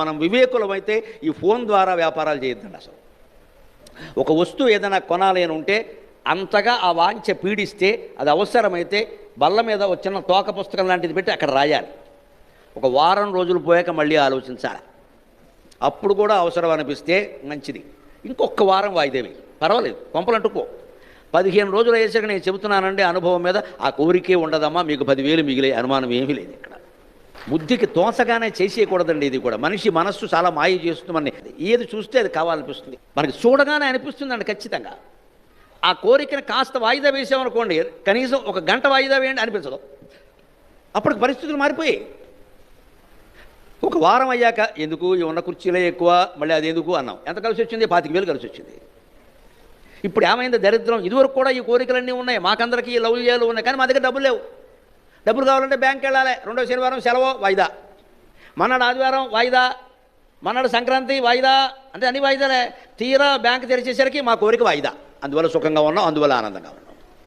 మనం వివేకులమైతే ఈ ఫోన్ ద్వారా వ్యాపారాలు చేయొద్దండి. అసలు ఒక వస్తువు ఏదైనా కొనాలి అని ఉంటే అంతగా ఆ వాంఛ పీడిస్తే అది అవసరమైతే బల్ల మీద వచ్చిన తోక పుస్తకం లాంటిది పెట్టి అక్కడ రాయాలి. ఒక వారం రోజులు పోయాక మళ్ళీ ఆలోచించాలి. అప్పుడు కూడా అవసరం అనిపిస్తే మంచిది, ఇంకొక వారం వాయిదా వేయి, పర్వాలేదు, కొంపలంటుకో. 15 రోజులు అయ్యేసరికి నేను చెబుతున్నానండి అనుభవం మీద, ఆ కోరికే ఉండదమ్మా, మీకు 10,000 మిగిలే అనుమానం ఏమీ లేదు. ఇక్కడ బుద్ధికి తోసగానే చేసేయకూడదండి. ఇది కూడా మనిషి మనస్సు చాలా మాయ చేస్తుందని, ఏది చూస్తే అది కావాలనిపిస్తుంది, మనకి చూడగానే అనిపిస్తుందండి ఖచ్చితంగా. ఆ కోరికను కాస్త వాయిదా వేసామనుకోండి, కనీసం ఒక గంట వాయిదా వేయండి అనిపించదు. అప్పటికి పరిస్థితులు మారిపోయాయి. ఒక వారం అయ్యాక ఎందుకు ఈ ఉన్న కుర్చీలే ఎక్కువ, మళ్ళీ అది ఎందుకు అన్నాం. ఎంత కలిసి వచ్చింది? 25,000 కలిసి వచ్చింది. ఇప్పుడు ఏమైంది దరిద్రం? ఇదివరకు కూడా ఈ కోరికలన్నీ ఉన్నాయి, మాకందరికీ ఈ లౌల్యాలు ఉన్నాయి, కానీ మా దగ్గర డబ్బులు లేవు. డబ్బులు కావాలంటే బ్యాంక్కి వెళ్ళాలి, రెండో శనివారం సెలవు వాయిదా, మన్నాడు ఆదివారం వాయిదా, మన్నాడు సంక్రాంతి వాయిదా, అంటే అన్ని వాయిదాలే. తీరా బ్యాంక్ తెరిచేసరికి మా కోరిక వాయిదా. అందువల్ల సుఖంగా ఉన్నాం, అందువల్ల ఆనందంగా ఉన్నాం.